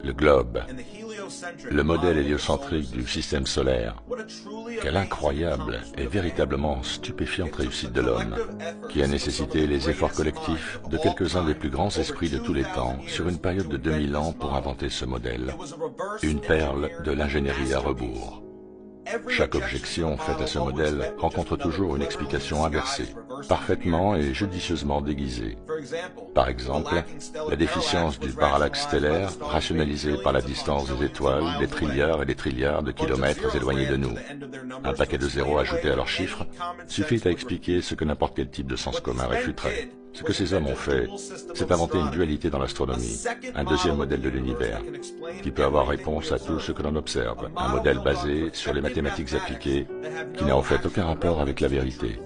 le globe, le modèle héliocentrique du système solaire. Quelle incroyable et véritablement stupéfiante réussite de l'homme, qui a nécessité les efforts collectifs de quelques-uns des plus grands esprits de tous les temps sur une période de 2000 ans pour inventer ce modèle, une perle de l'ingénierie à rebours. Chaque objection faite à ce modèle rencontre toujours une explication inversée, parfaitement et judicieusement déguisée. Par exemple, la déficience du parallaxe stellaire, rationalisée par la distance des étoiles, des trilliards et des trilliards de kilomètres éloignés de nous. Un paquet de zéros ajouté à leurs chiffres suffit à expliquer ce que n'importe quel type de sens commun réfuterait. Ce que ces hommes ont fait, c'est inventer une dualité dans l'astronomie, un deuxième modèle de l'univers, qui peut avoir réponse à tout ce que l'on observe, un modèle basé sur les mathématiques appliquées, qui n'a en fait aucun rapport avec la vérité.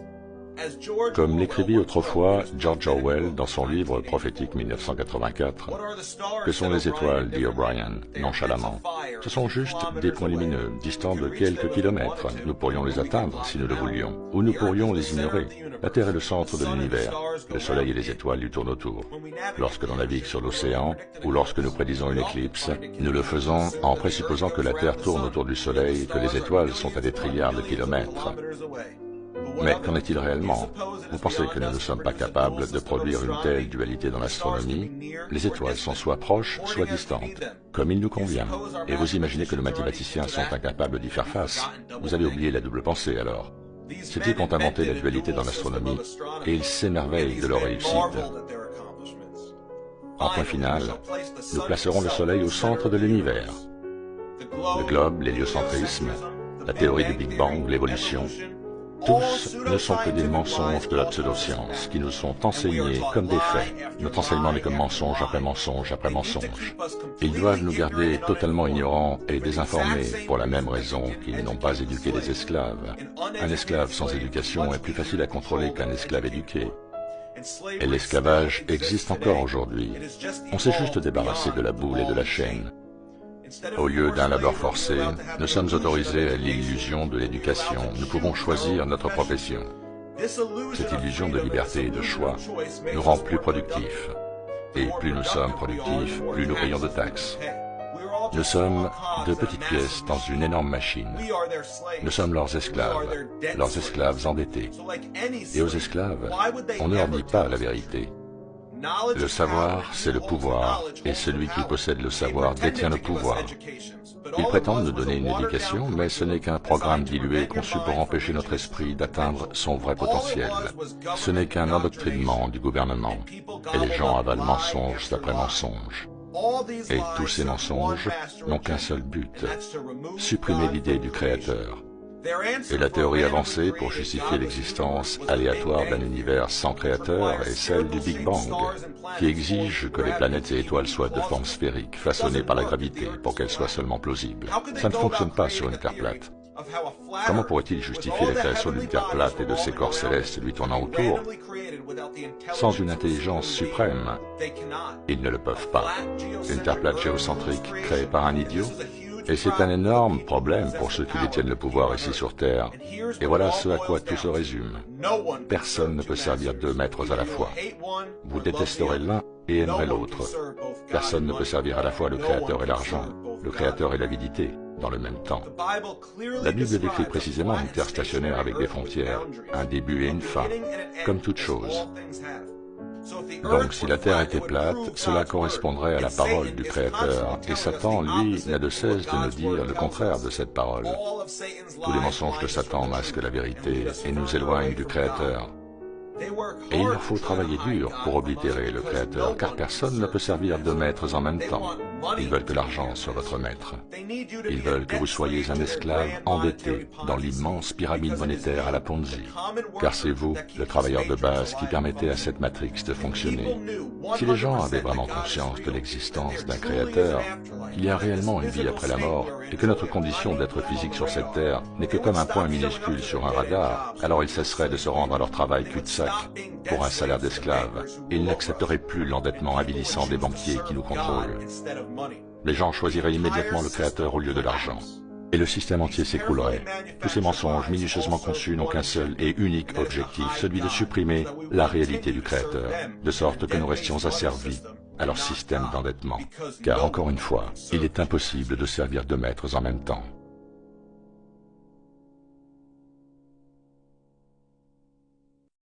Comme l'écrivit autrefois George Orwell dans son livre prophétique 1984, « Que sont les étoiles ?» dit O'Brien, nonchalamment. « Ce sont juste des points lumineux, distants de quelques kilomètres. Nous pourrions les atteindre si nous le voulions, ou nous pourrions les ignorer. La Terre est le centre de l'univers. Le Soleil et les étoiles lui tournent autour. Lorsque l'on navigue sur l'océan, ou lorsque nous prédisons une éclipse, nous le faisons en présupposant que la Terre tourne autour du Soleil et que les étoiles sont à des trilliards de kilomètres. Mais qu'en est-il réellement? Vous pensez que nous ne sommes pas capables de produire une telle dualité dans l'astronomie? Les étoiles sont soit proches, soit distantes, comme il nous convient. Et vous imaginez que nos mathématiciens sont incapables d'y faire face? Vous avez oublié la double pensée alors. Ces types ont inventé la dualité dans l'astronomie, et ils s'émerveillent de leur réussite. En point final, nous placerons le Soleil au centre de l'univers. Le globe, l'héliocentrisme, la théorie du Big Bang, l'évolution, tous ne sont que des mensonges de la pseudo-science qui nous sont enseignés comme des faits. Notre enseignement n'est que mensonge après mensonge après mensonge. Ils doivent nous garder totalement ignorants et désinformés pour la même raison qu'ils n'ont pas éduqué des esclaves. Un esclave sans éducation est plus facile à contrôler qu'un esclave éduqué. Et l'esclavage existe encore aujourd'hui. On s'est juste débarrassé de la boule et de la chaîne. Au lieu d'un labeur forcé, nous sommes autorisés à l'illusion de l'éducation. Nous pouvons choisir notre profession. Cette illusion de liberté et de choix nous rend plus productifs. Et plus nous sommes productifs, plus nous payons de taxes. Nous sommes de petites pièces dans une énorme machine. Nous sommes leurs esclaves endettés. Et aux esclaves, on ne leur dit pas la vérité. Le savoir, c'est le pouvoir, et celui qui possède le savoir détient le pouvoir. Ils prétendent nous donner une éducation, mais ce n'est qu'un programme dilué conçu pour empêcher notre esprit d'atteindre son vrai potentiel. Ce n'est qu'un endoctrinement du gouvernement, et les gens avalent mensonge après mensonge. Et tous ces mensonges n'ont qu'un seul but, supprimer l'idée du Créateur. Et la théorie avancée pour justifier l'existence aléatoire d'un univers sans créateur est celle du Big Bang, qui exige que les planètes et étoiles soient de forme sphérique, façonnées par la gravité, pour qu'elles soient seulement plausibles. Ça ne fonctionne pas sur une Terre plate. Comment pourrait-il justifier la création d'une Terre plate et de ses corps célestes lui tournant autour sans une intelligence suprême? Ils ne le peuvent pas. Une Terre plate géocentrique créée par un idiot? Et c'est un énorme problème pour ceux qui détiennent le pouvoir ici sur Terre. Et voilà ce à quoi tout se résume. Personne ne peut servir deux maîtres à la fois. Vous détesterez l'un et aimerez l'autre. Personne ne peut servir à la fois le Créateur et l'argent, le Créateur et l'avidité, dans le même temps. La Bible décrit précisément une terre stationnaire avec des frontières, un début et une fin, comme toute chose. Donc si la Terre était plate, cela correspondrait à la parole du Créateur, et Satan, lui, n'a de cesse de nous dire le contraire de cette parole. Tous les mensonges de Satan masquent la vérité et nous éloignent du Créateur. Et il leur faut travailler dur pour oblitérer le Créateur, car personne ne peut servir deux maîtres en même temps. Ils veulent que l'argent soit votre maître. Ils veulent que vous soyez un esclave endetté dans l'immense pyramide monétaire à la Ponzi. Car c'est vous, le travailleur de base, qui permettez à cette matrix de fonctionner. Si les gens avaient vraiment conscience de l'existence d'un Créateur, qu'il y a réellement une vie après la mort, et que notre condition d'être physique sur cette terre n'est que comme un point minuscule sur un radar, alors ils cesseraient de se rendre à leur travail cul-de-sac pour un salaire d'esclave, et ils n'accepteraient plus l'endettement avilissant des banquiers qui nous contrôlent. Les gens choisiraient immédiatement le Créateur au lieu de l'argent. Et le système entier s'écroulerait. Tous ces mensonges minutieusement conçus n'ont qu'un seul et unique objectif, celui de supprimer la réalité du Créateur, de sorte que nous restions asservis à leur système d'endettement. Car encore une fois, il est impossible de servir deux maîtres en même temps.